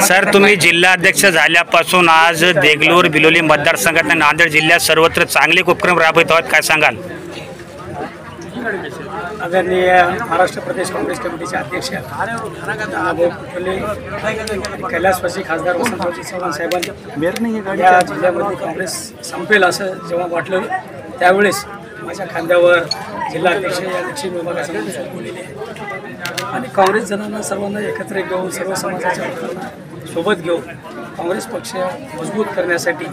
Sir, तुम्ही जिल्हाध्यक्ष झाल्यापासून आज देगलूर बिलोली मतदारसंघात नांदेड जिल्ह्यात सर्वत्र चांगले उपक्रम राबवित आहात, काय सांगाल? आदरणीय महाराष्ट्र प्रदेश काँग्रेस कमिटीचे अध्यक्ष कैलासवासी खासदार वसंतरावजी चव्हाण साहेबांनी या जिल्ह्यामध्ये काँग्रेस संपेल असं जेव्हा वाटलं त्यावेळेस माझ्या खांद्यावर जिल्हाध्यक्ष या दक्षिण विभागासमोर सोपवलेले आहे आणि काँग्रेस जणांना सर्वांना एकत्र घेऊन सर्व समाजाच्या लोकांना सोबत घेऊन काँग्रेस पक्ष मजबूत करण्यासाठी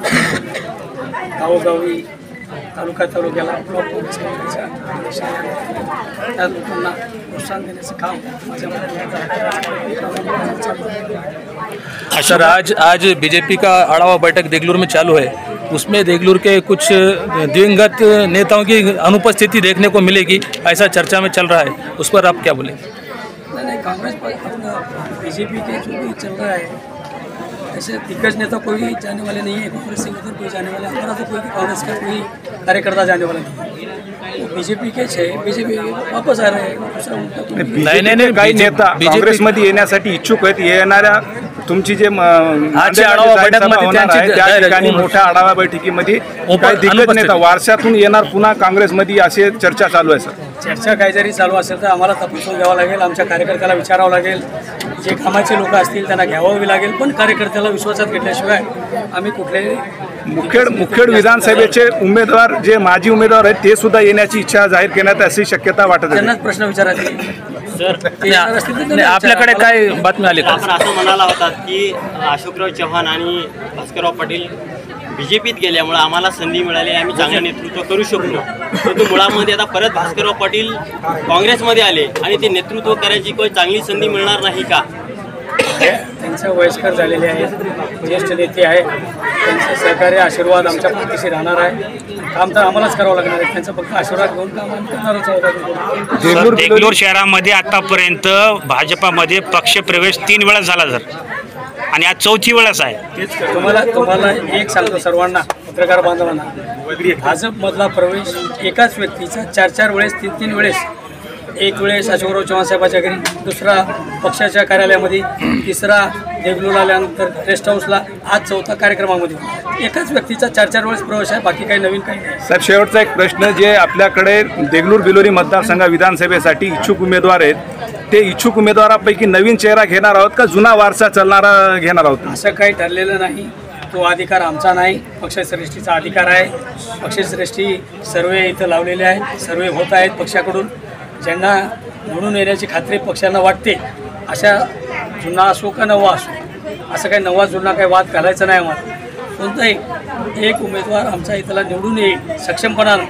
गावोगावी तालुक्याला ब्लॉक काँग्रेस कमिटीच्या त्या लोकांना प्रोत्साहन देण्याचं काम सर, आज बीजेपी का अड़ावा बैठक देगलूर में चालू है, उसमें देगलूर के कुछ दिवंगत नेताओं की अनुपस्थिति देखने को मिलेगी, ऐसा चर्चा में चल रहा है, उस पर आप क्या बोलेंगे? नहीं, कांग्रेस बीजेपी के जो भी चल रहा है ऐसे दिग्गज नेता कोई जाने वाले नहीं है, कांग्रेस से उधर कोई जाने वाला, हमारा तो कोई कांग्रेस का कोई कार्यकर्ता जाने वाला नहीं है, बीजेपी के बीजेपी वापस आ रहे हैं। नाही, काही नेता काँग्रेसमध्ये येण्यासाठी इच्छुक आहेत। येणाऱ्या तुमची जे त्या ठिकाणी मोठ्या आढावा बैठकीमध्ये काही दिग्गज नेता वारशातून येणार पुन्हा काँग्रेसमध्ये असे चर्चा चालू आहे। सर, चर्चा काही जरी चालू असेल तर आम्हाला तपासून घ्यावं लागेल, आमच्या कार्यकर्त्याला विचारावं लागेल, जे कामाचे लोक असतील त्यांना घ्यावावी लागेल, पण कार्यकर्त्याला विश्वासात घेतल्याशिवाय आम्ही कुठलेही मुखेड विधानसभेचे उमेदवार जे माजी उमेदवार आहेत ते सुद्धा येण्याची इच्छा जाहीर करण्यात अशी शक्यता वाटत आहे। त्यांनाच प्रश्न विचारायचे। सर, आपल्याकडे काय बातमी आली का? आपण असं म्हणाला होता की अशोकराव चव्हाण आणि भास्करराव पाटील बीजेपीत गेल्यामुळे आम्हाला संधी मिळाली, आम्ही चांगलं नेतृत्व करू शकलो, परंतु मुळामध्ये आता परत भास्करराव पाटील काँग्रेसमध्ये आले आणि ते नेतृत्व करायची काही चांगली संधी मिळणार नाही का? त्यांचे वयस्कर झालेले आहेत, ज्येष्ठ नेते आहेत, त्यांचे सहकार्य आशीर्वाद आमच्या पाठीशी राहणार आहे, काम तर आम्हालाच करावं लागणार आहे, त्यांचा फक्त आशीर्वाद घेऊन काम आम्ही करणारच आहोत। देगलूर शहरामध्ये आतापर्यंत भाजपामध्ये पक्षप्रवेश 3 वेळा झाला सर, आणि आज 4थी वेळच आहे। तुम्हाला एक सांगतो सर्वांना, पत्रकार बांधवांना, भाजपमधला प्रवेश एकाच व्यक्तीचा 4 वेळेस 3 वेळेस, एक वेळेस अशोकराव चव्हाण साहेबाच्या घरी, दुसरा पक्षाच्या कार्यालयामध्ये, तिसरा देगलूर आल्यानंतर रेस्ट हाऊसला, आज 4था कार्यक्रमामध्ये एकाच व्यक्तीचा 4 वेळेस प्रवेश आहे, बाकी काही नवीन काही नाही। सर, शेवटचा एक प्रश्न, जे आपल्याकडे देगलूर बिलोली मतदारसंघ विधानसभेसाठी इच्छुक उमेदवार आहेत ते इच्छुक उमेदवारापैकी नवीन चेहरा घेणार आहोत का जुना वारसा चालणारा घेणार आहोत? असं काही ठरलेलं नाही, तो अधिकार आमचा नाही, पक्षश्रेष्ठीचा अधिकार आहे। पक्षश्रेष्ठी सर्वे इथं लावलेले आहेत, सर्वे होत आहेत पक्षाकडून, ज्यांना निवडून येण्याची खात्री पक्षांना वाटते अशा जुना असो का नवा असो, असं काही नवा जुना काही वाद घालायचा नाही आम्हाला। कोणताही एक उमेदवार आमचा इथला निवडून येईल सक्षमपणानं,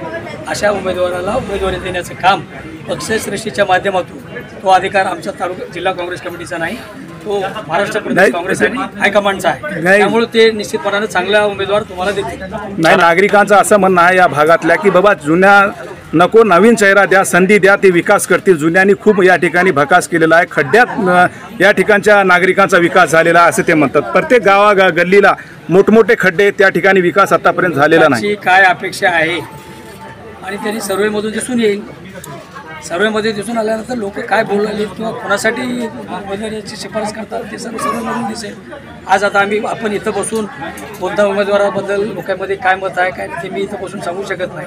अशा उमेदवाराला उमेदवारी देण्याचं काम पक्षश्रेष्ठीच्या माध्यमातून, तो अधिकार आमच्या जिल्हा काँग्रेस कमिटीचा नाही, तो महाराष्ट्र प्रदेश काँग्रेस आणि हायकमांडचा आहे, त्यामुळे ते निश्चितपणाने चांगला उमेदवार तुम्हाला देतील। नाही, नागरिकांचं असं म्हणणं आहे या भागातल्या की बाबा जुन्या नको, नवीन चेहरा द्या, संधी द्या, ते विकास करतील, जुन्यांनी खूप या ठिकाणी भकास केलेला आहे, खड्ड्यात या ठिकाणच्या नागरिकांचा विकास झालेला आहे असं ते म्हणतात। प्रत्येक गल्लीला मोठमोठे खड्डे, त्या ठिकाणी विकास आतापर्यंत झालेला नाही। काय अपेक्षा आहे आणि त्यांनी सर्वेमधून दिसून येईल, सर्वेमध्ये दिसून आल्यानंतर लोक काय बोलले किंवा कोणासाठी उमेदवाराची शिफारस करतात ते सर्वेमधून दिसेल। आज आता आपण इथं बसून कोणत्या उमेदवाराबद्दल लोकांमध्ये काय मत आहे काय ते मी इथं बसून सांगू शकत नाही,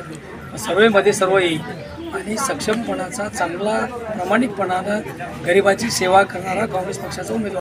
सर्वेमध्ये सर्व येईल आणि सक्षमपणाचा, चांगला प्रामाणिकपणानं गरिबाची सेवा करणारा काँग्रेस पक्षाचा उमेदवार